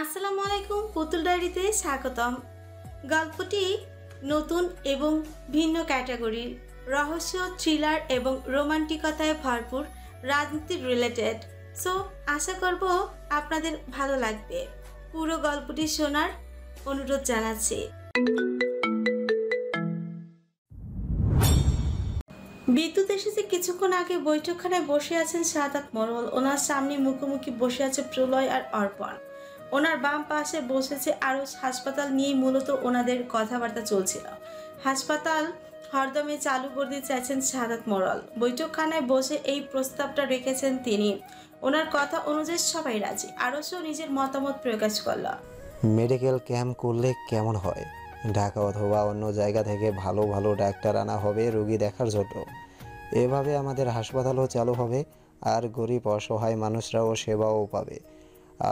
আসসালামু আলাইকুম, পুতুল ডায়েরিতে স্বাগতম। গল্পটি নতুন এবং ভিন্ন ক্যাটাগরির, রহস্য, থ্রিলার এবং রোমান্টিকতায় ভরপুর, রাজনীতি রিলেটেড। সো আশা করব আপনাদের ভালো লাগবে। পুরো গল্পটি শোনার অনুরোধ জানাচ্ছি। বিদ্যুৎ এসেছে কিছুক্ষণ আগে। বৈঠকখানায় বসে আছেন সাদাত মোড়ল। ওনার সামনে মুখোমুখি বসে আছে প্রলয় আর অর্পণ। ওনার বাম পাশে বসেছে আরশ। হাসপাতাল নিয়ে মূলত ওনাদের কথাবার্তা চলছিল। হাসপাতাল হরদমে চালু করতে চাইছেন সাদাত মোড়ল। বৈঠকখানায় বসে এই প্রস্তাবটা রেখেছেন তিনি। ওনার কথা অনুযায়ী সবাই রাজি। আরশও নিজের মতামত প্রকাশ করল। মেডিকেল ক্যাম্প করলে কেমন হয়? ঢাকা অথবা অন্য জায়গা থেকে ভালো ভালো ডাক্তার আনা হবে রোগী দেখার জন্য। এভাবে আমাদের হাসপাতালও চালু হবে, আর গরিব অসহায় মানুষরাও সেবাও পাবে।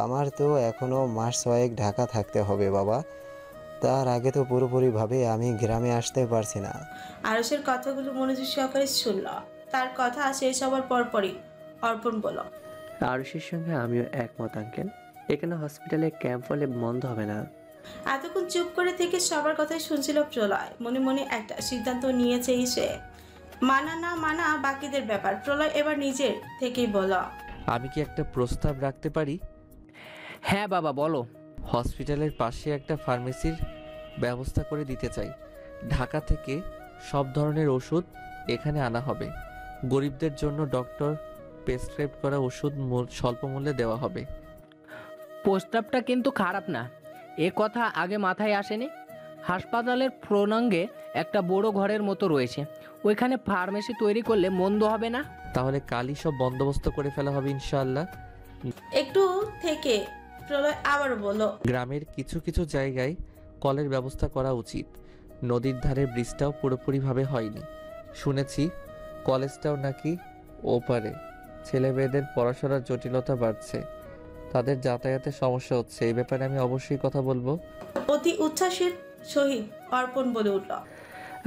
আমার তো এখনও মাস 6 ঢাকা থাকতে হবে বাবা। তার আগে তো পুরোপুরিভাবে আমি গ্রামে আসতে পারছি না। আরশের কথাগুলো মনোযোগ সহকারে শুনল। তার কথা শেষ হওয়ার পরপরই অর্পণ বলল, আরুষির সঙ্গে আমিও একমত আঙ্কেল। এখানে হসপিটালে ক্যাম্প হলে মন্দ হবে না। এতক্ষণ চুপ করে থেকে সবার কথাই শুনছিল প্রলয়। মনে মনে একটা সিদ্ধান্ত নিয়েছে সে। মানা না মানা বাকিদের ব্যাপার। প্রলয় এবার নিজের থেকেই বলল, আমি কি একটা প্রস্তাব রাখতে পারি? হ্যাঁ বাবা বলো। হসপিটালের পাশে একটা ফার্মেসির ব্যবস্থা করে দিতে চাই। ঢাকা থেকে সব ধরনের ওষুধ এখানে আনা হবে। গরিবদের জন্য ডক্টর প্রেসক্রাইব করা ওষুধ স্বল্প মূল্যে দেওয়া হবে। প্রস্তাবটা কিন্তু খারাপ না, এ কথা আগে মাথায় আসেনি। হাসপাতালের প্রণাঙ্গে একটা বড় ঘরের মতো রয়েছে, ওইখানে ফার্মেসি তৈরি করলে মন্দ হবে না। তাহলে কালই সব বন্দোবস্ত করে ফেলা হবে ইনশাআল্লাহ। একটু থেকে প্রলয় আবার বলল, গ্রামের কিছু কিছু জায়গায় কলের ব্যবস্থা করা উচিত। নদীর ধারে ব্রিজটাও পুরোপুরিভাবে হয়নি। শুনেছি কলেজটাও নাকি ওপারে। ছেলে মেয়েদের পড়াশোনার জটিলতা বাড়ছে, তাদের যাতায়াতের সমস্যা হচ্ছে। এই ব্যাপারে আমি অবশ্যই কথা বলবো। অতি উচ্ছ্বাসের সহিত অর্পণ বলে উঠল।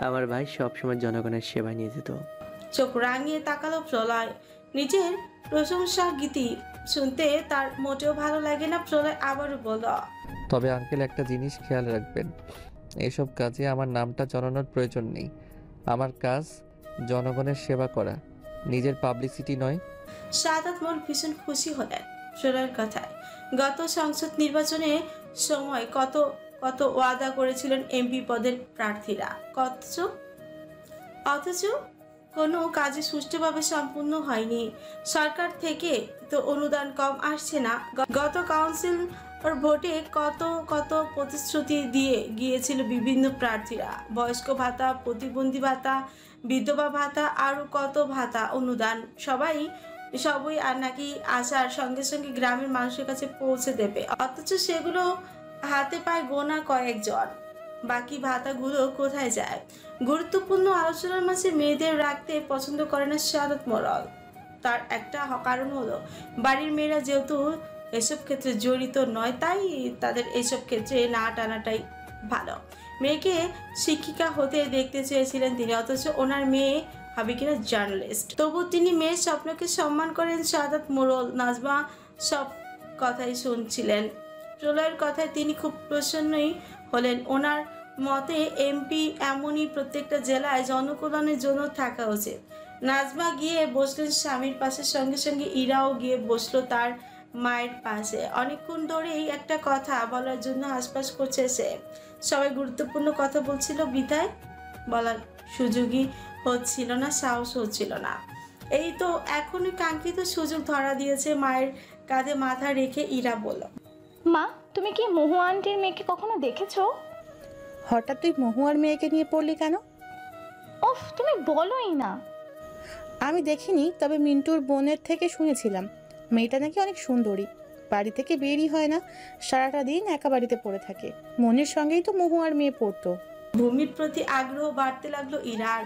আমার ভাই সবসময় জনগণের সেবা নিয়ে যেত। চোখ রাঙিয়ে তাকালো প্রলয়। নিজের প্রশংসা গীতি শুনতে তার মোটেও ভালো লাগে না। প্রলয় আবারও বলল, তবে আঙ্কেল একটা জিনিস খেয়াল রাখবেন, এইসব কাজে আমার নামটা জড়ানোর প্রয়োজন নেই। আমার কাজ জনগণের সেবা করা, নিজের পাবলিসিটি নয়। সাদাত মন ভীষণ খুশি হলেন প্রলয়ের কথায়। গত সংসদ নির্বাচনে সময় কত কত ওয়াদা করেছিলেন এমপি পদের প্রার্থীরা, অথচ কোনো কাজে সুষ্ঠুভাবে সম্পূর্ণ হয়নি। সরকার থেকে তো অনুদান কম আসছে না। গত কাউন্সিল ভোটে কত কত প্রতিশ্রুতি দিয়ে গিয়েছিল বিভিন্ন প্রার্থীরা। বয়স্ক ভাতা, প্রতিবন্ধী ভাতা, বিধবা ভাতা, আরও কত ভাতা, অনুদান সবই আর নাকি আসার সঙ্গে সঙ্গে গ্রামের মানুষের কাছে পৌঁছে দেবে। অথচ সেগুলো হাতে পায় গোনা কয়েকজন। বাকি ভাতাগুলো কোথায় যায়? গুরুত্বপূর্ণ আলোচনার মাঝে মেয়েদের রাখতে পছন্দ করে না সাদাত মোড়ল। তার একটা কারণ হলো, বাড়ির মেয়েরা যেহেতু এসব ক্ষেত্রে জড়িত নয়, তাই তাদের এসব ক্ষেত্রে না টানাটাই ভালো। মেয়েকে শিক্ষিকা হতে দেখতে চেয়েছিলেন তিনি, অথচ ওনার মেয়ে হবে কিনা জার্নালিস্ট। তবু তিনি মেয়ের স্বপ্নকে সম্মান করেন সাদাত মোড়ল। নাজমা সব কথাই শুনছিলেন। প্রলয়ের কথায় তিনি খুব প্রসন্নই হলেন। ওনার মতে এমপি এমনই প্রত্যেকটা জেলায় জনকল্যাণের জন্য থাকা উচিত। নাজমা গিয়ে বসলেন স্বামীর পাশে, সঙ্গে সঙ্গে ইরাও গিয়ে বসলো তার মায়ের পাশে। অনেকক্ষণ ধরেই একটা কথা বলার জন্য হাসপাস করছে সে। সবাই গুরুত্বপূর্ণ কথা বলছিল, বিদায় বলার সুযোগই হচ্ছিল না, সাহস হচ্ছিল না। এই তো এখনই কাঙ্ক্ষিত সুযোগ ধরা দিয়েছে। মায়ের কাঁধে মাথা রেখে ইরা বলল, মা, তুমি কি মহু আন্টির মেয়েকে কখনো দেখেছো? হঠাৎ তুই মহুয়ার মেয়েকে নিয়ে পড়লি কেন? ওফ, তুমি বলোই না। আমি দেখিনি, তবে মিন্টুর বোনের থেকে শুনেছিলাম মেয়েটা নাকি অনেক সুন্দরী। বাড়ি থেকে বেরই হয় না, সারাটা দিন একা বাড়িতে পড়ে থাকে। মনের সঙ্গেই তো মহুয়ার মেয়ে পড়তো। ভূমির প্রতি আগ্রহ বাড়তে লাগলো ইরার।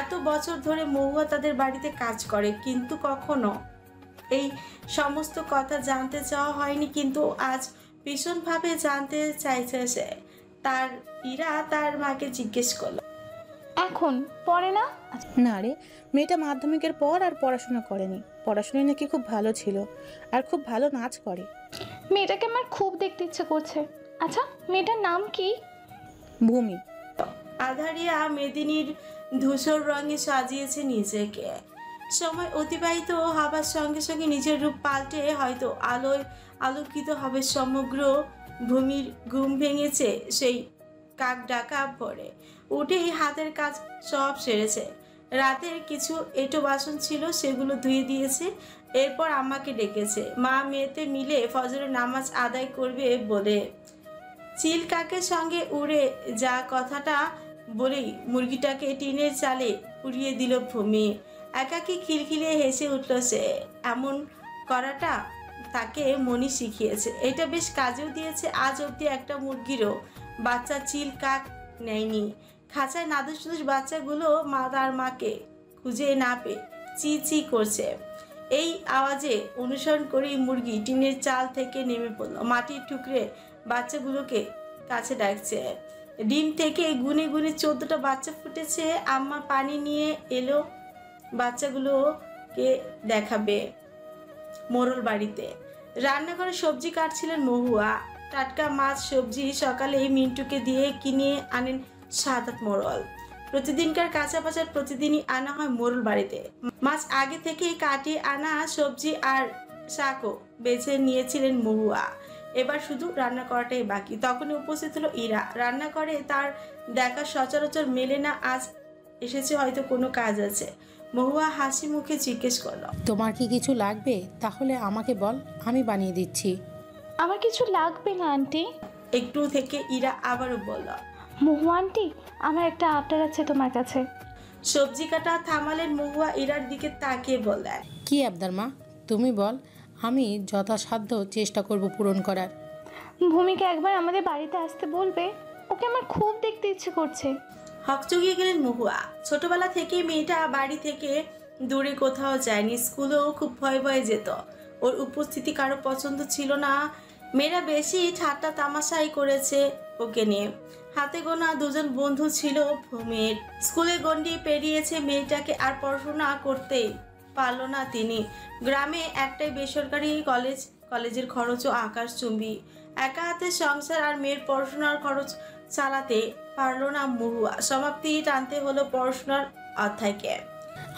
এত বছর ধরে মহুয়া তাদের বাড়িতে কাজ করে, কিন্তু কখনো এই সমস্ত কথা জানতে চাওয়া হয়নি। কিন্তু আজ ভীষণভাবে জানতে চাইছে সে। ইরা তার মাকে জিজ্ঞেস করলো, এখন পড়ে না? না রে, মেয়েটা মাধ্যমিকের পর আর পড়াশোনা করেনি। পড়াশোনায় নাকি খুব ভালো ছিল আর খুব ভালো নাচ করে। মেয়েটাকে আমার খুব দেখতে ইচ্ছে করছে। আচ্ছা, মেয়েটার নাম কি? ভূমি। আধারিয়া মেদিনীর ধূসর রঙে সাজিয়েছে নিজেকে। সময় অতিবাহিত হবার সঙ্গে সঙ্গে নিজের রূপ পাল্টে হয়তো আলোয় আলোকিত হবে সমগ্র ভূমির। ঘুম ভেঙেছে সেই কাক ডাকা ভরে, উঠেই হাতের কাজ সব সেরেছে। রাতের কিছু এঁটো বাসন ছিল, সেগুলো ধুয়ে দিয়েছে। এরপর আমাকে ডেকেছে মা মেয়েতে মিলে ফজরের নামাজ আদায় করবে বলে। চিল কাকের সঙ্গে উড়ে যা কথাটা বলেই মুরগিটাকে টিনের চালে উড়িয়ে দিল ভূমি। একাকী খিলখিলিয়ে হেসে উঠল সে। এমন করাটা তাকে মনি শিখিয়েছে। এটা বেশ কাজেও দিয়েছে। আজ অবধি একটা মুরগিরও বাচ্চা চিল কাক নেয়নি। খাঁচায় নাদুস নুদুস বাচ্চাগুলো তার মাকে খুঁজে না পেয়ে চি চি করছে। এই আওয়াজে অনুসরণ করেই মুরগি টিনের চাল থেকে নেমে পড়ল। মাটির টুকরে বাচ্চাগুলোকে কাছে ডাকছে। ডিম থেকে গুনে গুনে 14টা বাচ্চা ফুটেছে। আম্মা পানি নিয়ে এলো বাচ্চাগুলোকে দেখাবে মোরল বাড়িতে। রান্নাঘরে সবজি কাটছিলেন মহুয়া। টাটকা মাছ সবজি সকালেই মিন্টুকে দিয়ে কিনে আনেন 7-8 মোরল। প্রতিদিনকার কাঁচা বাজার প্রতিদিনই আনা হয় মোরল বাড়িতে। মাছ আগে থেকেই কাটিয়ে আনা সবজি আর শাকও বেছে নিয়েছিলেন মহুয়া। এবার শুধু রান্না করাটাই বাকি। তখনই উপস্থিত হলো ইরা। রান্না করে তার দেখা সচরাচর মেলে না, আজ এসেছে হয়তো কোনো কাজ আছে। মহুয়া হাসি মুখে জিজ্ঞেস করলো, তোমার কি কিছু লাগবে? তাহলে আমাকে বল, আমি বানিয়ে দিচ্ছি। আমার কিছু লাগবে না আন্টি। একটু থেকে ইরা আবারও বলল, মহু আন্টি, আমার একটা আবদার আছে তোমার কাছে। সবজি কাটা থামালেন মহুয়া। ইরার দিকে তাকিয়ে বললেন, কি আবদার মা? তুমি বল, আমি যথাসাধ্য চেষ্টা করব পূরণ করার। ভূমিকে একবার আমাদের বাড়িতে আসতে বলবে, ওকে আমার খুব দেখতে ইচ্ছে করছে। হকচকিয়ে গেলেন মহুয়া। ছোটবেলা থেকেই মেয়েটা বাড়ি থেকে দূরে কোথাও যায়নি। স্কুলেও খুব ভয়ে ভয়ে যেত। ওর উপস্থিতি কারো পছন্দ ছিল না। মেয়েরা বেশি ঠাট্টা তামাশাই করেছে ওকে নিয়ে। হাতে গোনা 2জন বন্ধু ছিল ভূমির। স্কুলে গণ্ডি পেরিয়েছে মেয়েটাকে, আর পড়াশোনা করতেই পারল না তিনি। গ্রামে একটাই বেসরকারি কলেজের খরচও আকাশচুম্বী। একা হাতে সংসার আর মেয়ের পড়াশোনার খরচ চালাতে পারল না মহুয়া। সমাপ্তি টানতে হলো পড়াশোনার অধ্যায়কে।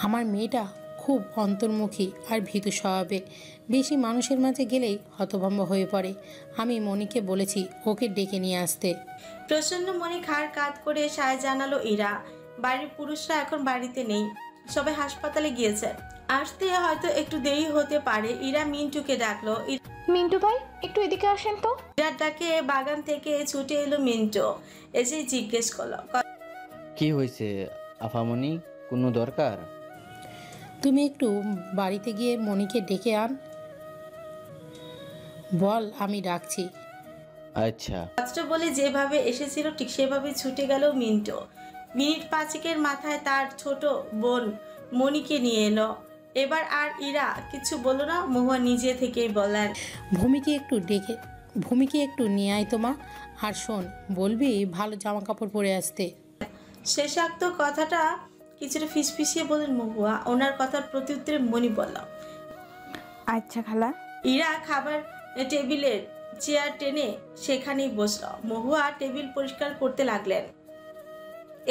আমার মেয়েটা খুব অন্তর্মুখী আর ভীতু স্বভাবের। বেশি মানুষের মাঝে গেলেই হতভম্ব হয়ে পড়ে। আমি মনিকে বলেছি ওকে ডেকে নিয়ে আসতে। প্রসন্ন মনে খাড় কাত করে সায় জানালো ইরা। বাড়ির পুরুষরা এখন বাড়িতে নেই, সবাই হাসপাতালে গিয়েছে। আসতে হয়তো একটু দেরি হতে পারে। ইরা মিন্টুকে ডাকলো। মিন্টু ভাই, একটু এদিকে আসেন তো। ইরার ডাকে বাগান থেকে ছুটে এলো মিন্টু। এসে জিজ্ঞেস করলো, কি হয়েছে আফামনি, কোনো দরকার? তুমি একটু বাড়িতে গিয়ে মনিকে ডেকে আন, বল আমি ডাকছি। আচ্ছা। কাজটা বলে যেভাবে এসেছিল ঠিক সেভাবে ছুটে গেল মিন্টু। মিনিট 5-এর মাথায় তার ছোট বোন মনিকে নিয়ে এলো। এবার আর ইরা কিছু বলল না। মহুয়া নিজে থেকেই বললেন, ভূমিকে একটু নিয়ে আয় তোমা। আর শোন, বলবি ভালো জামা কাপড় পরে আসতে। শেষাক্ত কথাটা কিছুটা ফিসফিসিয়ে বলেন মহুয়া। ওনার কথার প্রত্যুত্তরে মনি বলল, আচ্ছা খালা। ইরা খাবার টেবিলের চেয়ার টেনে সেখানেই বসল। মহুয়া টেবিল পরিষ্কার করতে লাগলেন।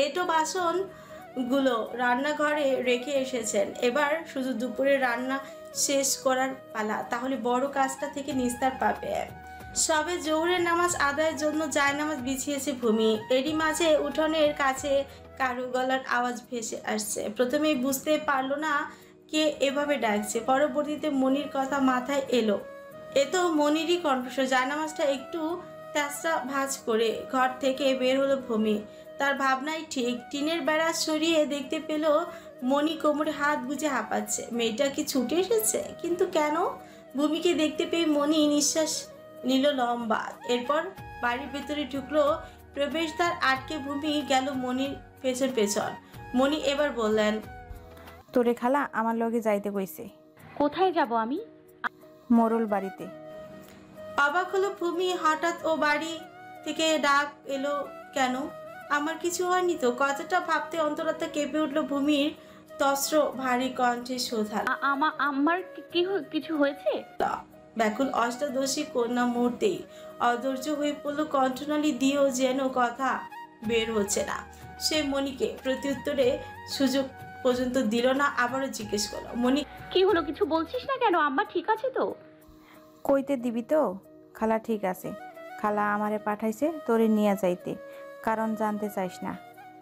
এটো বাসন গুলো রান্নাঘরে রেখে এসেছেন। এবার শুধু দুপুরে রান্না শেষ করার পালা, তাহলে বড় কাজটা থেকে নিস্তার পাবে। সবে জোহরের নামাজ আদায়ের জন্য জায়নামাজ বিছিয়েছে ভূমি। এরই মাঝে উঠোনের কাছে কারো গলার আওয়াজ ভেসে আসছে। প্রথমেই বুঝতে পারলো না কে এভাবে ডাকছে। পরবর্তীতে মনির কথা মাথায় এলো। এ তো মনিরই কণ্ঠস্বর। জায়নামাজটা একটু তেসরা ভাঁজ করে ঘর থেকে বের হলো ভূমি। তার ভাবনাই ঠিক। টিনের বেড়া সরিয়ে দেখতে পেল মনি কোমরে হাত গুজে হাঁপাচ্ছে। মেয়েটা কি ছুটে এসেছে? কিন্তু কেন? ভূমিকে দেখতে পেয়ে মনি নিঃশ্বাস নিল লম্বা। এরপর বাড়ির ভেতরে ঢুকলো। প্রবেশদ্বার আটকে ভূমি গেল মনির পেছন পেছন। মনি এবার বললেন, তোরে খালা আমার লগে যাইতে কইছে। কোথায় যাব আমি? মোরল বাড়িতে। অবাক হলো ভূমি। হঠাৎ ও বাড়ি থেকে ডাক এলো কেন? আমার কিছু হয়নি তো? কথাটা ভাবতে অন্তরাত্মা কেঁপে উঠল ভূমির। তস্র ভারী কণ্ঠে শোধাল। আমার কিছু হয়েছে? ব্যাকুল অষ্টাদশী কন্যা মুহূর্তেই অধৈর্য হয়ে পড়ল, কণ্ঠনালী দিয়েও যেন কথা বের হচ্ছে না। সে মণিকে প্রত্যুত্তরে সুযোগ পর্যন্ত দিল না, আবারও জিজ্ঞেস করলো, মণি কি হলো? কিছু বলছিস না কেন? আম্মা ঠিক আছে তো? কইতে দিবি তো? খালা ঠিক আছে। খালা আমারে পাঠাইছে তোরে নিয়ে যাইতে, কারণ জানতে চাইস না।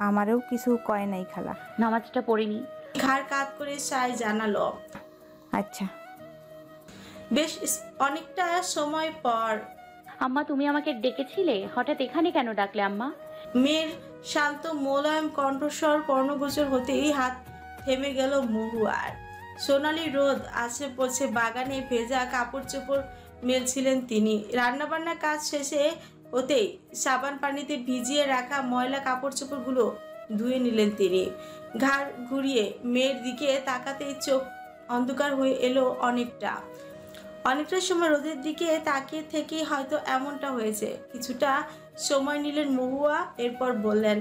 আমারেও কিছু কয় নাই খালা। নামাজটা পড়িনি। ঘাড় কাত করে সাই জানালো। আচ্ছা। বেশ অনেকটা সময় পর। আম্মা তুমি আমাকে ডেকেছিলে, হঠাৎ এখানে কেন ডাকলে আম্মা? মেয়ের শান্ত মোলায়েম কণ্ঠস্বর কর্ণগোচর হতেই হাত থেমে গেল মহুয়ার। সোনালি রোদ আসে পড়ছে, বাগানে ভেজা কাপড় চোপড় মেলছিলেন তিনি। রান্নাবান্না কাজ শেষে হতেই সাবান পানিতে ভিজিয়ে রাখা ময়লা কাপড় চোপড়গুলো ধুয়ে নিলেন তিনি। ঘাড় ঘুরিয়ে মেয়ের দিকে তাকাতেই চোখ অন্ধকার হয়ে এলো অনেকটা সময় রোদের দিকে তাকিয়ে থেকেই হয়তো এমনটা হয়েছে। কিছুটা সময় নিলেন মহুয়া, এরপর বললেন,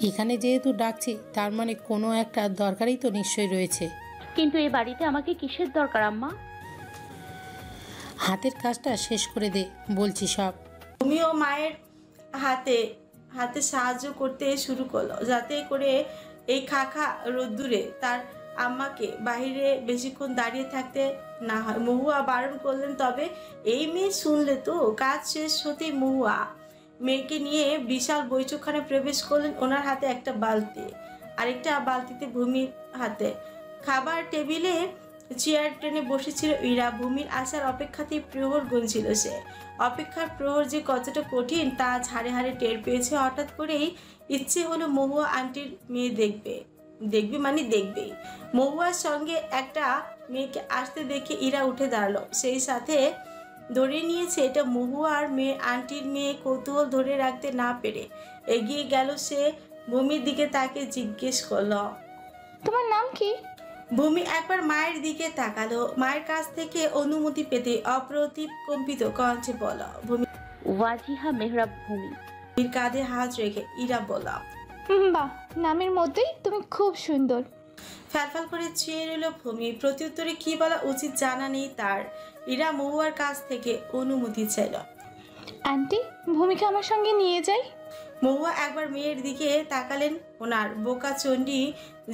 এখানে যেহেতু ডাকছি তার মানে কোনো একটা দরকারই তো নিশ্চয়ই রয়েছে। কিন্তু এই বাড়িতে আমাকে কিসের দরকার আম্মা? হাতের কাজটা শেষ করে দে বলছি সব। তুমিও মায়ের হাতে হাতে সাহায্য করতে শুরু করলো, যাতে করে এই খাখা রোদ্দুরে তার আম্মাকে বাহিরে বেশিক্ষণ দাঁড়িয়ে থাকতে না হয়। মহুয়া বারণ করলেন, তবে এই মেয়ে শুনলে তো। কাজ শেষ হতেই মহুয়া মেয়েকে নিয়ে বিশাল বৈঠকখানে প্রবেশ করলেন। ওনার হাতে একটা বালতি, আরেকটা বালতিতে ভূমির হাতে। খাবার টেবিলে চেয়ার টেনে বসেছিল ইরা। ভূমির আসার অপেক্ষাতেই প্রহর গুনছিল সে। অপেক্ষার প্রহর যে কতটা কঠিন তা হাড়ে হাড়ে টের পেয়েছে। হঠাৎ করেই ইচ্ছে হলো মহুয়া আন্টির মেয়ে দেখবেই। মহুয়ার সঙ্গে একটা মেয়েকে আসতে দেখে ইরা উঠে দাঁড়ালো, সেই সাথে ধরে নিয়েছে এটা মহুয়ার মেয়ে। আন্টির মেয়ে কৌতূহল ধরে রাখতে না পেরে এগিয়ে গেল সে। ভূমির দিকে তাকে জিজ্ঞেস করলো, তোমার নাম কি? ভূমি একবার মায়ের দিকে তাকালো। মায়ের কাছ থেকে অনুমতি পেতে অপ্রতিকম্পিত কণ্ঠে বলল, ভূমি। ওয়াজিহা মেহরাব ভূমি। কাঁধে হাত রেখে ইরা বলল, বাহ, নামের মধ্যেই তুমি খুব সুন্দর। ফ্যালফ্যাল করে চেয়ে রইল ভূমি। প্রত্যুত্তরে কি বলা উচিত জানা নেই তার। ইরা মহুয়ার কাছ থেকে অনুমতি চাইল। আন্টি, ভূমিকে আমার সঙ্গে নিয়ে যাই। মহুয়া একবার মেয়ের দিকে তাকালেন। ওনার বোকা চণ্ডী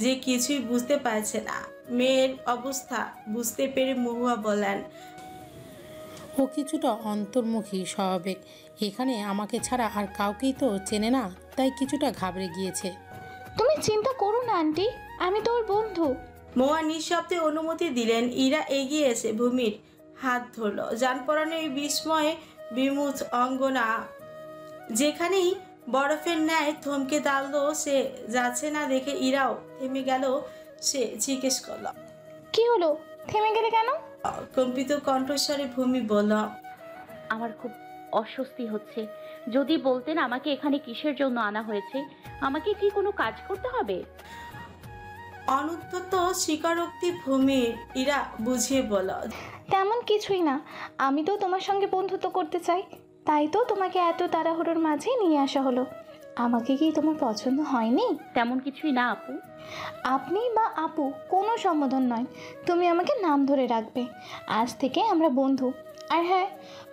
যে কিছুই বুঝতে পারছে না। মেয়ের অবস্থা বুঝতে পেরে মহুয়া বলেন, ও কিছুটা অন্তর্মুখী স্বভাবের। এখানে আমাকে ছাড়া আর কাউকেই তো চেনে না, তাই কিছুটা ঘাবড়ে গিয়েছে। তুমি চিন্তা করো না আন্টি, আমি তোর বন্ধু। মহুয়া নিঃশব্দে অনুমতি দিলেন। ইরা এগিয়ে এসে ভূমির হাত ধরল। জান পরানো এই বিস্ময়ে বিমুখ অঙ্গনা যেখানেই বরফের ন্যায় থমকে দাঁড়ালো সে। যাচ্ছে না দেখে ইরাও থেমে গেল। সে জিজ্ঞেস করল, কি হলো? থেমে গেলে কেন? কম্পিত কণ্ঠস্বরে ভূমি বলল, আমার খুব অস্বস্তি হচ্ছে। যদি বলতেন আমাকে এখানে কিসের জন্য আনা হয়েছে। আমাকে কি কোনো কাজ করতে হবে? অনুদ্ধত স্বীকারোক্তি ভূমির। ইরা বুঝিয়ে বলল, তেমন কিছুই না, আমি তো তোমার সঙ্গে বন্ধুত্ব করতে চাই, তাই তো তোমাকে এত তাড়াহুড়োর মাঝে নিয়ে আসা হলো। আমাকে কি তোমার পছন্দ হয়নি? তেমন কিছুই না আপু। আপনি বা আপু কোনো সম্বোধন নয়, তুমি আমাকে নাম ধরে রাখবে। আজ থেকে আমরা বন্ধু। আর হ্যাঁ,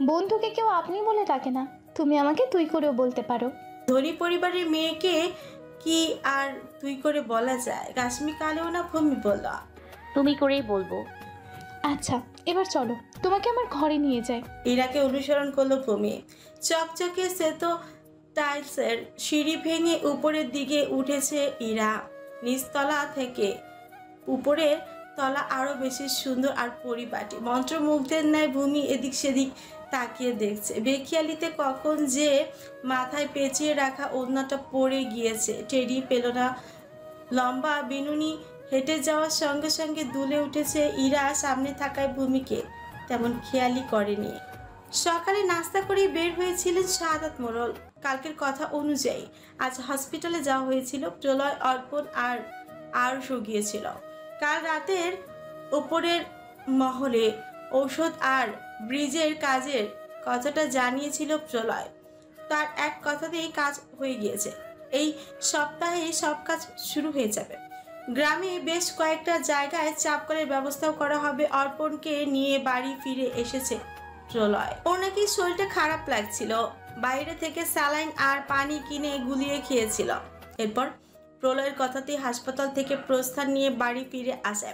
বন্ধুকে কেউ আপনি বলে ডাকে না, তুমি আমাকে তুই করেও বলতে পারো। ধনী পরিবারের মেয়েকে কি আর তুই করে বলা যায়? কাশ্মী কালেও না। ভূমি বলল, তুমি করেই বলবো। আচ্ছা, এবার চলো, তোমাকে আমার ঘরে নিয়ে যাই। ইরাকে অনুসরণ করলো ভূমি। চকচকে সেতো টাইলসের সিঁড়ি ভেঙে উপরের দিকে উঠেছে ইরা। নিচতলা থেকে উপরের তলা আরো বেশি সুন্দর আর পরিপাটি। মন্ত্রমুগ্ধের ন্যায় ভূমি এদিক সেদিক তাকিয়ে দেখছে। বেখিয়ালিতে কখন যে মাথায় পেঁচিয়ে রাখা ওড়নাটা পড়ে গিয়েছে টেরি পেল না। লম্বা বিনুনি হেঁটে যাওয়ার সঙ্গে সঙ্গে দুলে উঠেছে ইরা। সামনে থাকায় ভূমিকে তেমন খেয়ালই করেনি। সকালে নাস্তা করে বের হয়েছিলেন শাহাদাত মোড়ল। কালকের কথা অনুযায়ী আজ হসপিটালে যাওয়া হয়েছিল। প্রলয়, অর্পণ আর আরশও গিয়েছিল। কাল রাতের উপরের মহলে ঔষধ আর ব্রিজের কাজের কথাটা জানিয়েছিল প্রলয়। তার এক কথাতেই কাজ হয়ে গিয়েছে। এই সপ্তাহে সব কাজ শুরু হয়ে যাবে। গ্রামে বেশ কয়েকটা জায়গায় চাপকলের ব্যবস্থাও করা হবে। অর্পণকে নিয়ে বাড়ি ফিরে এসেছে প্রলয়। ওর নাকি শরীরটা খারাপ লাগছিল, বাইরে থেকে স্যালাইন আর পানি কিনে গুলিয়ে খেয়েছিল। এরপর প্রলয়ের কথাতেই হাসপাতাল থেকে প্রস্থান নিয়ে বাড়ি ফিরে আসে।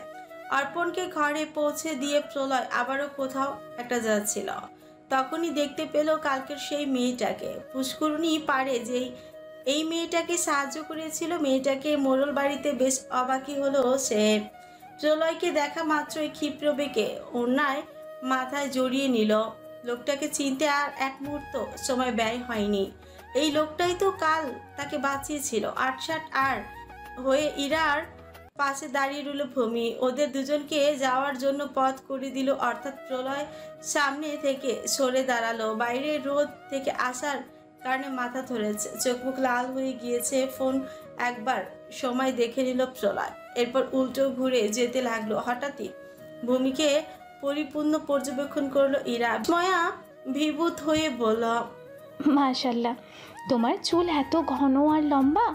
অর্পণকে ঘরে পৌঁছে দিয়ে প্রলয় আবারও কোথাও একটা যাচ্ছিল, তখনই দেখতে পেল কালকের সেই মেয়েটাকে। পুষ্করণী পাড়ে যেই এই মেয়েটাকে সাহায্য করেছিল, মেয়েটাকে মোড়ল বাড়িতে। বেশ অবাকই হলো সে। প্রলয়কে দেখা মাত্রই ক্ষিপ্র বেগে ওড়নায় মাথায় জড়িয়ে নিল। লোকটাকে চিনতে আর এক মুহূর্ত সময় ব্যয় হয়নি। এই লোকটাই তো কাল তাকে বাঁচিয়েছিল। ৮-৬ আর হয়ে ইরার পাশে দাঁড়িয়ে রইল ভূমি। ওদের দুজনকে যাওয়ার জন্য পথ করে দিল, অর্থাৎ প্রলয় সামনে থেকে সরে দাঁড়ালো। বাইরে রোদ থেকে আসার কারণে মাথা ধরেছে, চোখ মুখ লাল হয়ে গিয়েছে। ফোন একবার সময় দেখে নিল প্রলয়, এরপর উল্টো ঘুরে যেতে লাগলো। হঠাৎই ভূমিকে পরিপূর্ণ পর্যবেক্ষণ করলো ইরা। ময়া বিভূত হয়ে বলল, মাশাল্লাহ, তোমার চুল এত ঘন আর লম্বা।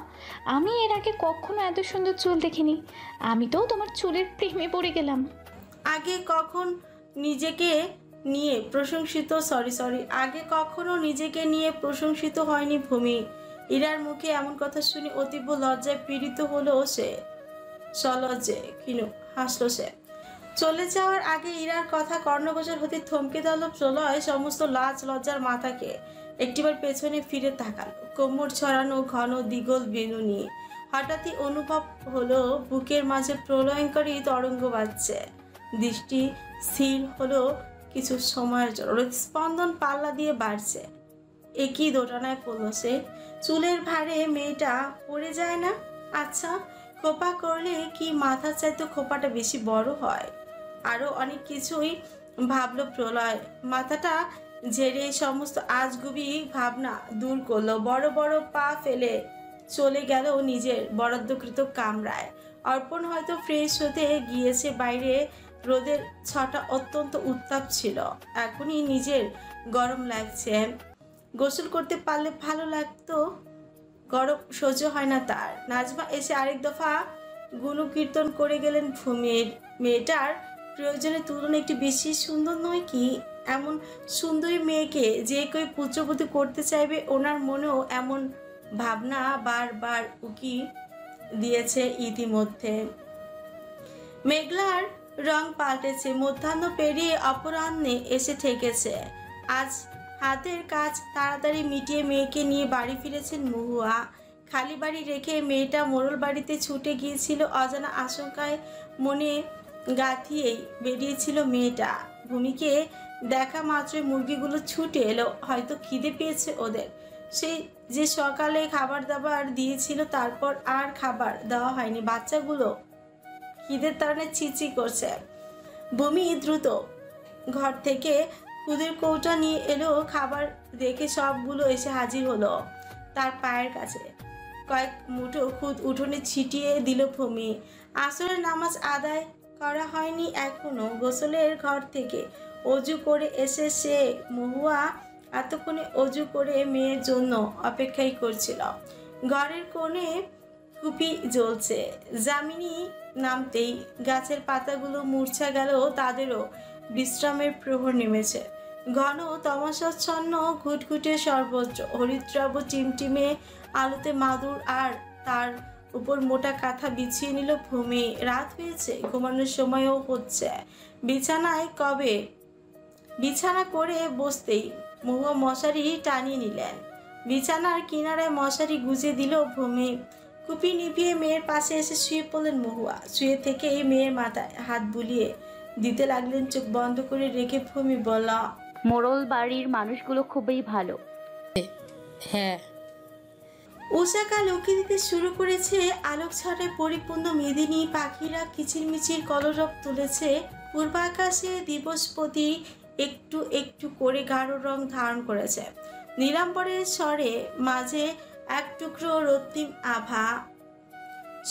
আমি এর আগে কখনো এত সুন্দর চুল দেখিনি। আমি তো তোমার চুলের প্রেমে পড়ে গেলাম। আগে কখন নিজেকে নিয়ে প্রশংসিত হয়নি ভূমি। ইরার মুখে এমন কথা শুনে অতীব লজ্জায় পীড়িত হলো সে। সলজ্জে ক্ষীণ হাসলো সে। চলে যাওয়ার আগে ইরার কথা কর্ণগোচর হতে থমকে দিল প্রলয় সমস্ত লাজ লজ্জার মাথাকে। একটিবার পেছনে ফিরে তাকালো, কোমর ছড়ানো ঘন দ্বিগল বেনুনি। হঠাৎই অনুভব হলো বুকের মাঝে প্রলয়ঙ্করী তরঙ্গ বাজছে। দৃষ্টি স্থির হলো কিছু সময়ের জন্য। হৃদস্পন্দন পাল্লা দিয়ে বাড়ছে। একই দোটানায় পড়ল সে। চুলের ভারে মেয়েটা পড়ে যায় না? আচ্ছা, খোপা করলে কি মাথার চাইতে খোপাটা বেশি বড় হয়? আরো অনেক কিছুই ভাবলো প্রলয়। মাথাটা ঝেড়ে সমস্ত আজগুবি ভাবনা দূর করলো। বড় বড় পা ফেলে চলে গেল নিজের বরাদ্দকৃত কামরায়। অর্পণ হয়তো ফ্রেশ হতে গিয়েছে বাইরে। রোদের ছটা অত্যন্ত উত্তাপ ছিল, এখনই নিজের গরম লাগছে। গোসল করতে পারলে ভালো লাগতো, গরম সহ্য হয় না তার। নাজমা এসে আরেক দফা গুণকীর্তন করে গেলেন ভূমির। মেয়েটার প্রয়োজনের তুলনায় একটু বেশি সুন্দর নয় কি? এমন সুন্দরী মেয়েকে যে কেউ পুত্রবধূ করতে চাইবে, ওনার মনেও এমন ভাবনা বারবার উকি দিয়েছে ইতিমধ্যে। মেঘলার রং পাল্টেছে, মধ্যাহ্ন পেরিয়ে অপরাহ্নে এসে ঠেকেছে। আজ হাতের কাজ তাড়াতাড়ি মিটিয়ে মেয়েকে নিয়ে বাড়ি ফিরেছেন মহুয়া। খালি বাড়ি রেখে মেয়েটা মোড়ল বাড়িতে ছুটে গিয়েছিল। অজানা আশঙ্কায় মনে গাঁথিয়েই বেরিয়েছিল মেয়েটা। ভূমিকে দেখা মাত্রই মুরগিগুলো ছুটে এলো, হয়তো খিদে পেয়েছে ওদের। সেই যে সকালে খাবার দাবার দিয়েছিল, তারপর আর খাবার দেওয়া হয়নি। বাচ্চাগুলো খিদের তাড়নে চিচি করছে। ভূমি দ্রুত ঘর থেকে খুদের কৌটা নিয়ে এলো। খাবার দেখে সবগুলো এসে হাজির হলো তার পায়ের কাছে। কয়েক মুঠো খুদ উঠোনে ছিটিয়ে দিল ভূমি। আসরের নামাজ আদায় করা হয়নি এখনো। গোসলের ঘর থেকে অজু করে এসে সে মহুয়া এতক্ষণে অজু করে মেয়ের জন্য অপেক্ষাই করছিল। ঘরের কোণে কুপি জ্বলছে। যামিনী নামতেই গাছের পাতাগুলো মূর্ছা গেল, তাদেরও বিশ্রামের প্রহর নেমেছে। ঘন তমসাচ্ছন্ন ঘুটঘুটে সর্বত্র হরিদ্রব টিমটিমে আলোতে মাদুর আর তার উপর মোটা কাঁথা বিছিয়ে নিল ভূমি। রাত হয়েছে, ঘুমানোর সময়ও হচ্ছে। বিছানা করে বসতেই মহুয়া মশারি টানিয়ে নিলেন। বিছানার কিনারায় মশারি গুজে দিল ভূমি। কুপি নিভিয়ে মেয়ের পাশে এসে শুয়ে পড়লেন মহুয়া। শুয়ে থেকেই মেয়ের মাথায় হাত বুলিয়ে দিতে লাগলেন। চোখ বন্ধ করে রেখে ভূমি বলল, মোড়ল বাড়ির মানুষগুলো খুবই ভালো। হ্যাঁ। উষাকাল উঁকি দিতে শুরু করেছে। আলোক ছটায় পরিপূর্ণ মেদিনী। পাখিরা কিচিরমিচির কলরব তুলেছে। পূর্বাকাশে দিবসপতি একটু একটু করে গাঢ় রং ধারণ করেছে। নীলাম্বরের স্বরে মাঝে এক টুকরো রক্তিম আভা।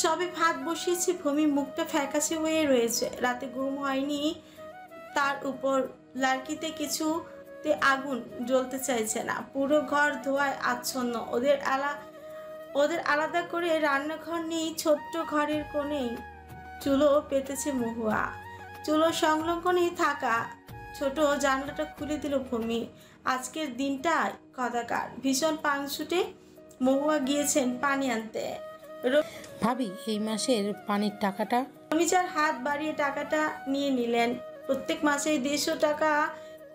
সবে ভাত বসিয়েছে ভূমি। মুখটা ফ্যাকাশে হয়ে রয়েছে, রাতে ঘুম হয়নি। তার উপর লার্কিতে কিছুতে আগুন জ্বলতে চাইছে না। পুরো ঘর ধোঁয়ায় আচ্ছন্ন। ওদের ওদের আলাদা করে রান্নাঘর নেই, ছোট্ট ঘরের কোণেই চুলো পেতেছে মহুয়া। চুলো সংলগ্নেই থাকা ছোট জানলাটা খুলে দিল ভূমি। আজকের দিনটা কদাকার, ভীষণ পাংশুটে। মহুয়া গিয়েছেন পানি আনতে। ভাবি এই মাসের পানির টাকাটা। রমিজার হাত বাড়িয়ে টাকাটা নিয়ে নিলেন। প্রত্যেক মাসে 150 টাকা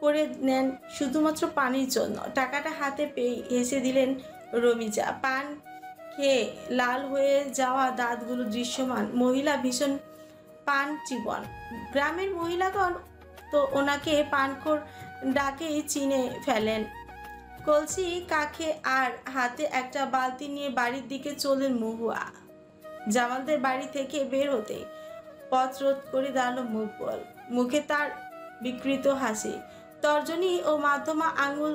করে নেন শুধুমাত্র পানির জন্য। টাকাটা হাতে পেয়ে হেসে দিলেন রমিজা। পান খেয়ে লাল হয়ে যাওয়া দাঁতগুলো দৃশ্যমান। মহিলা ভীষণ পান জীবন। গ্রামের মহিলাগণ তো ওনাকে পানখোর ডাকেই চিনে ফেলেন। কলসি কাখে আর হাতে একটা বালতি নিয়ে বাড়ির দিকে চলেন মহুয়া। জামালদের বাড়ি থেকে বের হতে পথ রোধ করে দাঁড়ালো মুকবল। মুখে তার বিকৃত হাসি। তর্জনী ও মাধ্যমা আঙুল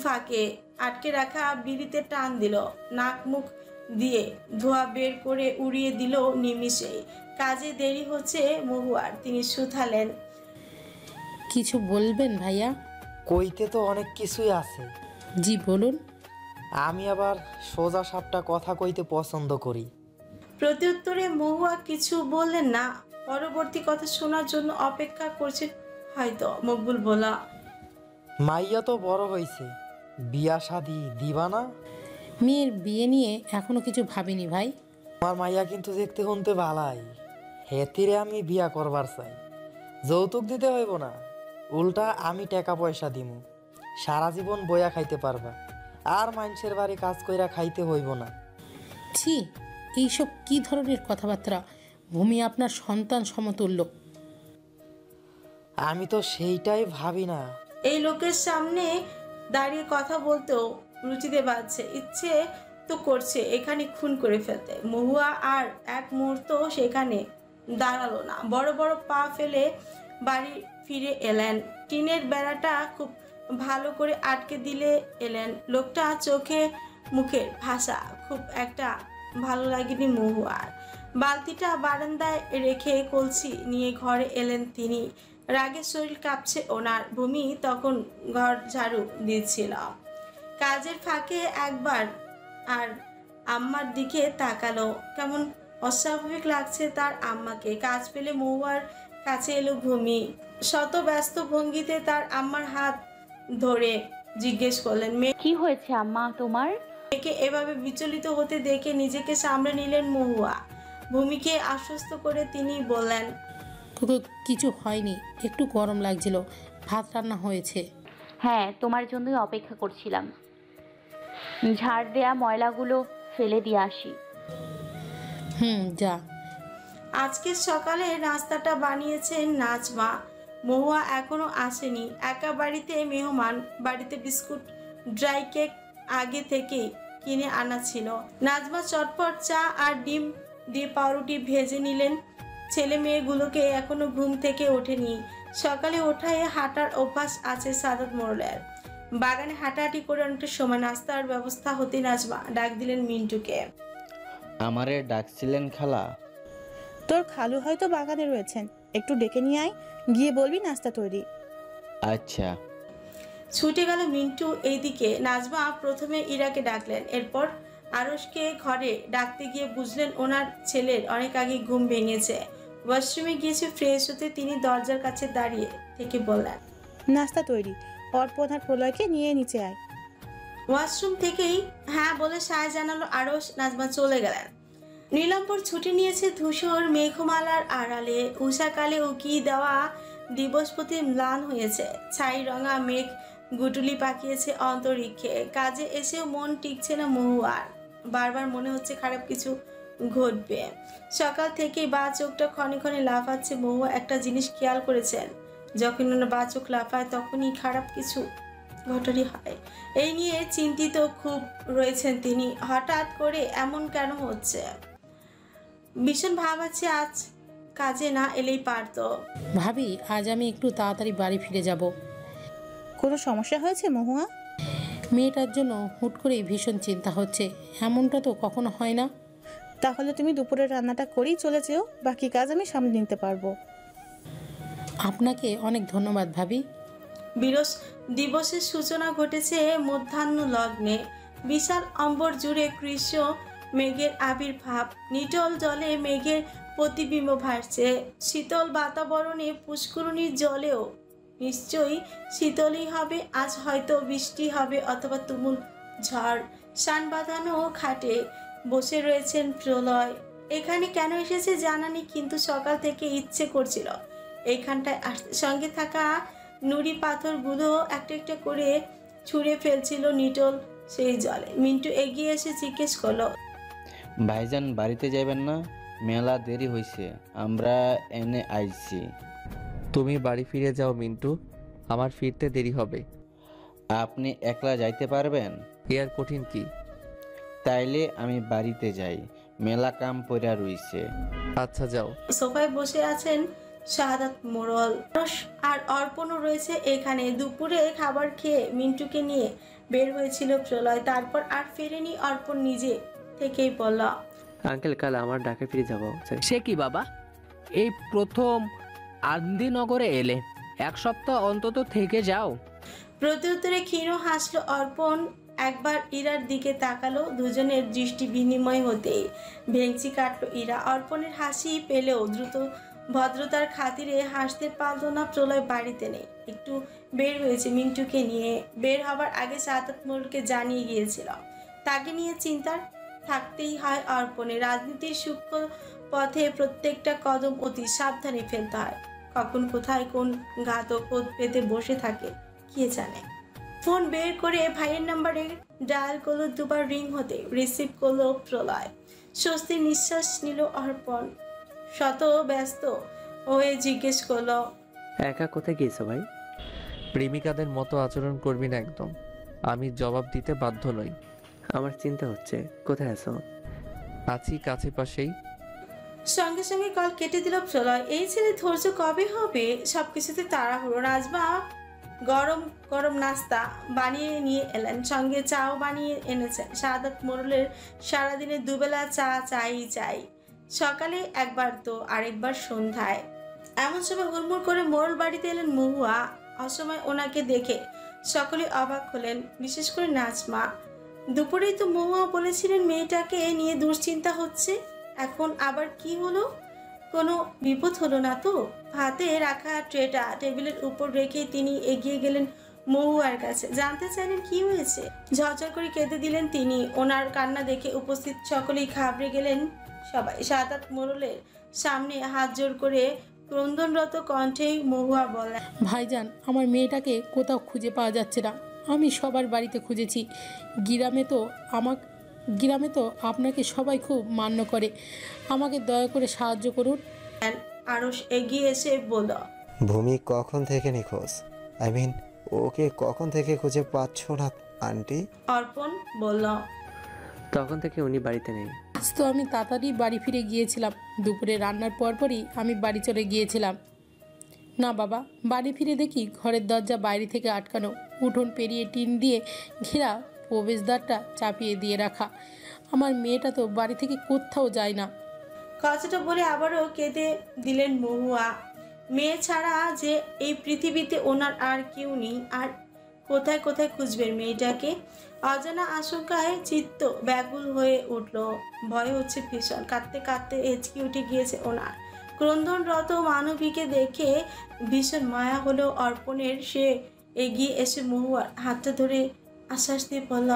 ফাঁকে আটকে রাখা বিড়িতে টান দিল। নাক মুখ দিয়ে ধোঁয়া বের করে উড়িয়ে দিল নিমিষেই। কাজে দেরি হচ্ছে মহুয়ার। তিনি শুধালেন, কিছু বলবেন ভাইয়া? কইতে তো অনেক কিছুই আছে। জি বলুন। আমি আবার সোজা সাপটা কথা কইতে পছন্দ করি। প্রত্যুত্তরে মহুয়া কিছু বললেন না। পরবর্তী কথা শোনার জন্য অপেক্ষা করছেন হয়তো। মকবুল বলা, মাইয়া তো বড় হয়েছে, বিয়া শাদি দিবা না? মেয়ের বিয়ে নিয়ে এখনো কিছু ভাবিনি ভাই। আমার মাইয়া কিন্তু দেখতে শুনতে ভালাই। হেতিরে আমি বিয়া করবার চাই। যৌতুক দিতে হইব না, উল্টা আমি টাকা পয়সা দিমু। সারা জীবন বইয়া খাইতে পারবা, আর মানুষের বাড়ি কাজ কইরা খাইতে হইব না। ছি, এইসব কি ধরনের কথাবার্তা? ভূমি আপনার সন্তান সমতুল্য। আমি তো সেইটাই ভাবি না। এই লোকের সামনে দাঁড়িয়ে কথা বলতেও রুচিতে বাজছে। ইচ্ছে তো করছে এখানে খুন করে ফেলতে। মহুয়া আর এক মুহূর্ত সেখানে দাঁড়ালো না। বড় বড় পা ফেলে বাড়ি ফিরে এলেন। টিনের বেড়াটা খুব ভালো করে আটকে দিলে এলেন। লোকটা চোখে মুখের ভাষা খুব একটা ভালো লাগেনি মহুয়ার। বালতিটা বারান্দায় রেখে কলসি নিয়ে ঘরে এলেন তিনি। রাগে শরীর কাঁপছে ওনার। ভূমি তখন ঘর ঝাড়ু দিচ্ছিল। কাজের ফাঁকে একবার আর আম্মার দিকে তাকালো। কেমন অস্বাভাবিক লাগছে তার আম্মাকে। কাজ পেলে মহুয়ার কাছে এলো ভূমি। শত ব্যস্ত ভঙ্গিতে তার আম্মার হাত ধরে জিজ্ঞেস করলেন, মেয়ে কি হয়েছে আম্মা তোমার? মেয়েকে এভাবে বিচলিত হতে দেখে নিজেকে সামলে নিলেন মহুয়া। ভূমিকে আশ্বস্ত করে তিনি বললেন, কিছু হয়নি, একটু গরম লাগছিল, ভাত রান্না হয়েছে। হ্যাঁ, তোমার জন্যই অপেক্ষা করছিলাম। ঝাড় দেয়া ময়লাগুলো ফেলে দিয়ে আসি। যা। আজকে সকালে নাস্তাটা বানিয়েছেন নাজমা। মহুয়া এখনো আসেনি। একা বাড়িতে মেহমান। বাড়িতে বিস্কুট, ড্রাই কেক আগে থেকেই কিনে আনা ছিল। নাজমা চটপট চা আর ডিম দিয়ে পাউরুটি ভেজে নিলেন। ছেলে মেয়েগুলোকে এখনো ঘুম থেকে ওঠেনি। সকালে ওঠায় হাঁটার অভ্যাস আছে সাদাত মোড়লের। বাগানে হাঁটাহাঁটি করে অনেকটা সময় নাস্তার ব্যবস্থা হতে নাজমা ডাক দিলেন মিন্টুকে। আমারে ডাকছিলেন খালা? তোর খালু হয়তো বাগানে রয়েছেন, একটু ডেকে নিয়ে আয়, গিয়ে বলবি নাস্তা তৈরি। আচ্ছা। ছুটে গেল মিন্টু এইদিকে। নাজমা প্রথমে ইরাকে ডাকলেন, এরপর আরশকে ঘরে ডাকতে গিয়ে বুঝলেন ওনার ছেলের অনেক আগে ঘুম ভেঙেছে। ওয়াশরুমে গিয়েছে ফ্রেশ হতে। তিনি দরজার কাছে দাঁড়িয়ে থেকে বললেন, নাস্তা তৈরি, অর্পণ আর প্রলয়কে নিয়ে নিচে আয়। ওয়াশরুম থেকেই হ্যাঁ বলে সায় জানালো আরশ। নাজমা চলে গেলেন। নীলাম্বর ছুটি নিয়েছে ধূসর মেঘমালার আড়ালে। উষাকালে উকিয়ে দেওয়া দিবসপতি ম্লান হয়েছে। ছাই রঙা মেঘ গুটুলি পাকিয়েছে অন্তরিক্ষে। কাজে এসেও মন টিকছে না মহুয়ার। বারবার মনে হচ্ছে খারাপ কিছু ঘটবে। সকাল থেকেই বা চোখটা ক্ষণে ক্ষণে লাফাচ্ছে। মহুয়া একটা জিনিস খেয়াল করেছেন, যখন ওনার বা চোখ লাফায় তখনই খারাপ কিছু ঘটনাই হয়। এই নিয়ে চিন্তিত খুব রয়েছেন তিনি। হঠাৎ করে এমন কেন হচ্ছে? ভীষণ ভাবাচ্ছে আজ কাজে না এলেই পারতো। ভাবি আজ আমি একটু তাড়াতাড়ি বাড়ি ফিরে যাব। কোনো সমস্যা হয়েছে মহুয়া? মেয়েটার জন্য হুট করেই ভীষণ চিন্তা হচ্ছে। এমনটা তো কখনো হয় না। তাহলে তুমি দুপুরের রান্নাটা করেই চলে যেও, বাকি কাজ আমি সামলে নিতে পারবো। আপনাকে অনেক ধন্যবাদ ভাবি। বিরস দিবসের সূচনা ঘটেছে মধ্যাহ্ন লগ্নে। বিশাল অম্বর জুড়ে কৃষ্ণ মেঘের আবির্ভাব। নিটল জলে মেঘের প্রতিবিম্ব ভাসছে। শীতল বাতাবরণে পুষ্করণীর জলেও নিশ্চয়ই শীতলই হবে। আজ হয়তো বৃষ্টি হবে অথবা তুমুল ঝড়। শান বাঁধানো খাটে বসে রয়েছেন প্রলয়। এখানে কেন এসেছে জানা নেই, কিন্তু সকাল থেকে ইচ্ছে করছিল এইখানটায় আসতে। সঙ্গে থাকা নুড়ি পাথরগুলো একটা একটা করে ছুঁড়ে ফেলছিল নিটল সেই জলে। মিন্টু এগিয়ে এসে জিজ্ঞেস করলো, ভাইজান বাড়িতে যাবেন না? মেলা দেরি হয়েছে, আমরা এনে আইছি। তুমি বাড়ি ফিরে যাও মিন্টু, আমার ফিরতে দেরি হবে। আপনি একলা যাইতে পারবেন? এ আর কঠিন কি? তাইলে আমি বাড়িতে যাই, মেলা কাম পড়া রইছে। আচ্ছা যাও। সোফায় বসে আছেন শাহাদাত মোড়ল আর অর্পণও রয়েছে এখানে। দুপুরে খাবার খেয়ে মিন্টুকে নিয়ে বের হয়েছিল প্রলয়, তারপর আর ফেরেনি। অর্পণ নিজে থেকেই বলল, আঙ্কেল কাল আমার ঢাকা ফিরে যাবো। সে কি বাবা, এই প্রথম আন্দিনগরে এলে, এক সপ্তাহ অন্তত থেকে যাও। প্রত্যুত্তরে ক্ষীণ হাসলো অর্পণ। একবার ইরার দিকে তাকালো। দুজনের দৃষ্টি বিনিময় হতেই ভেঙচি কাটলো ইরা। অর্পণের হাসি পেলেও দ্রুত ভদ্রতার খাতিরে হাসতে পারল না। প্রলয় বাড়িতে নেই, একটু বের হয়েছে মিন্টুকে নিয়ে। বের হবার আগে শাহাদাত মোড়লকে জানিয়ে গিয়েছিল তাকে নিয়ে চিন্তার থাকতেই হয় অর্পণের। রাজনীতির সূক্ষ্ম পথে প্রত্যেকটা কদম অতি সাবধানে ফেলতে হয়। কখন কোথায় কোন ঘাতক ওত পেতে বসে থাকে কে জানে। ফোন বের করে ভাইয়ের নাম্বারে ডায়াল করলো। দুবার রিং হতে রিসিভ করলো প্রলয়। স্বস্তির নিঃশ্বাস নিল অর্পণ। শত ব্যস্ত হয়ে জিজ্ঞেস করলো, একা কোথায় গিয়েছো ভাই? প্রেমিকাদের মতো আচরণ করবি না একদম। আমি জবাব দিতে বাধ্য নই। আমার চিন্তা হচ্ছে, কোথায় আছো? আছি কাছে পাশেই। সঙ্গে সঙ্গে কল কেটে দিল প্রলয়। এই ছেলে ধৈর্য কবে হবে? সবকিছুতে তাড়াহুড়ো। রাজমা গরম গরম নাস্তা বানিয়ে নিয়ে এলেন, সঙ্গে চাও বানিয়ে এনেছেন। শাহাদাত মোড়লের সারাদিনে দুবেলা চা চাই। সকালে একবার তো আরেকবার সন্ধ্যায়। এমন সময় হুড়মুড় করে মোড়ল বাড়িতে এলেন মহুয়া। অসময় ওনাকে দেখে সকলে অবাক হলেন, বিশেষ করে নাজমা। দুপুরেই তো মহুয়া বলেছিলেন মেয়েটাকে নিয়ে দুশ্চিন্তা হচ্ছে। এখন আবার কি হলো? কোনো বিপদ হলো না তো? হাতে রাখা ট্রেটা টেবিলের উপর রেখে তিনি এগিয়ে গেলেন মহুয়ার কাছে। জানতে চাইলেন কি হয়েছে। ঝরঝর করে কেঁদে দিলেন তিনি। ওনার কান্না দেখে উপস্থিত সকলেই ঘাবড়ে গেলেন সবাই। শাহাদাত মোড়লের সামনে হাত জোর করে ক্রন্দনরত কণ্ঠেই মহুয়া বলেন, ভাইজান, আমার মেয়েটাকে কোথাও খুঁজে পাওয়া যাচ্ছে না। আমি সবার বাড়িতে খুঁজেছি। গ্রামে তো আপনাকে সবাই খুব মান্য করে। আমাকে দয়া করে সাহায্য করুন। আরশ এগিয়ে এসে বলল, ভূমি কখন থেকে নিখোঁজ? ওকে কখন থেকে খুঁজে পাচ্ছ না আন্টি? অর্পণ বলল, তখন থেকে উনি বাড়িতে নেই। আজ তো আমি তাড়াতাড়ি বাড়ি ফিরে গিয়েছিলাম। দুপুরে রান্নার পরপরই আমি বাড়ি চলে গিয়েছিলাম। না বাবা, বাড়ি ফিরে দেখি ঘরের দরজা বাইরে থেকে আটকানো, উঠোন পেরিয়ে টিন দিয়ে ঘেরা, প্রবেশদ্বারটা চাপিয়ে দিয়ে রাখা। আমার মেয়েটা তো বাড়ি থেকে কোথাও যায় না। কথাটা বলে আবারও কেঁদে দিলেন মহুয়া। মেয়ে ছাড়া যে এই পৃথিবীতে ওনার আর কেউ নেই। আর কোথায় কোথায় খুঁজবেন মেয়েটাকে? অজানা আশঙ্কায় চিত্ত ব্যাকুল হয়ে উঠল। ভয় হচ্ছে ভীষণ। কাঁদতে কাঁদতে হেঁচকি উঠে গিয়েছে ওনার। ক্রন্দনরত মানবীকে দেখে ভীষণ মায়া হলো অর্পণের। সে এগিয়ে এসে মহুয়ার হাতটা ধরে আশ্বাস দিয়ে বলল,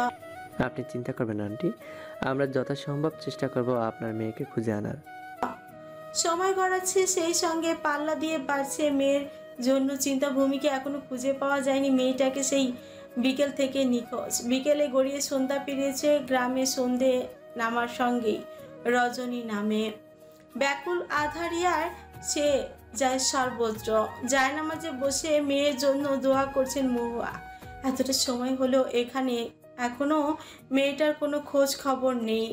আপনি চিন্তা করবেন না আন্টি, আমরা যথাসম্ভব চেষ্টা করব আপনার মেয়েকে খুঁজে আনার। সময় গড়াচ্ছে, সেই সঙ্গে পাল্লা দিয়ে বাড়ছে মেয়ের জন্য চিন্তা। ভূমিকে এখনো খুঁজে পাওয়া যায়নি। মেয়েটাকে সেই বিকেল থেকে নিখোঁজ। বিকেলে গড়িয়ে সন্ধ্যা পেরিয়েছে। গ্রামে সন্ধে নামার সঙ্গেই রজনী নামে। ব্যাকুল আধারিয়ার সে যায় সর্বত্র। জায়নামাজে বসে মেয়ের জন্য দোয়া করছেন মহুয়া। এতটা সময় হলো এখানে এখনো মেয়েটার কোনো খোঁজ খবর নেই।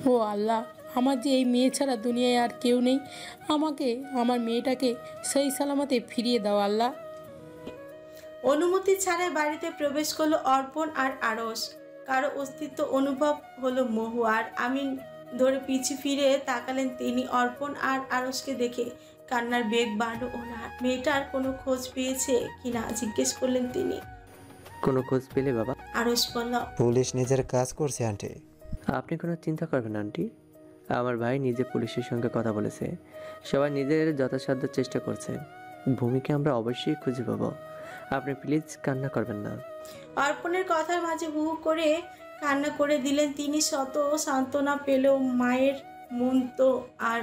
ও আল্লাহ, আমার যে এই মেয়ে ছাড়া দুনিয়ায় আর কেউ নেই। আমাকে আমার মেয়েটাকে সেই সালামতে ফিরিয়ে দাও আল্লাহ। অনুমতি ছাড়াই বাড়িতে প্রবেশ করলো অর্পণ আর আরশ। কারো অস্তিত্ব অনুভব হলো মহুয়ার। আমিন ধরে পিছু ফিরে তাকালেন তিনি। অর্পণ আর আরশকে দেখে কান্নার বেগ বাড়লো ওনার। মেয়েটার কোনো খোঁজ পেয়েছে কিনা জিজ্ঞেস করলেন তিনি। কোনো খোঁজ পেলে বাবা? আরশ বলল, পুলিশ নিজের কাজ করছে আন্টি। আপনি কোনো চিন্তা করবেন না আন্টি, আমার ভাই নিজে পুলিশের সঙ্গে কথা বলেছে, সবাই নিজের যথাসাধ্য চেষ্টা করছে, ভূমিকে আমরা অবশ্যই খুঁজে পাবো। আপনি প্লিজ কান্না করবেন না। অর্পণের কথার মাঝে হু হু করে কান্না করে দিলেন তিনি। শত সান্ত্বনা পেলেও মায়ের মন তো আর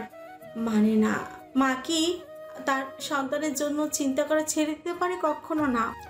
মানে না। মা কি তার সন্তানের জন্য চিন্তা করা ছেড়ে দিতে পারে? কখনো না।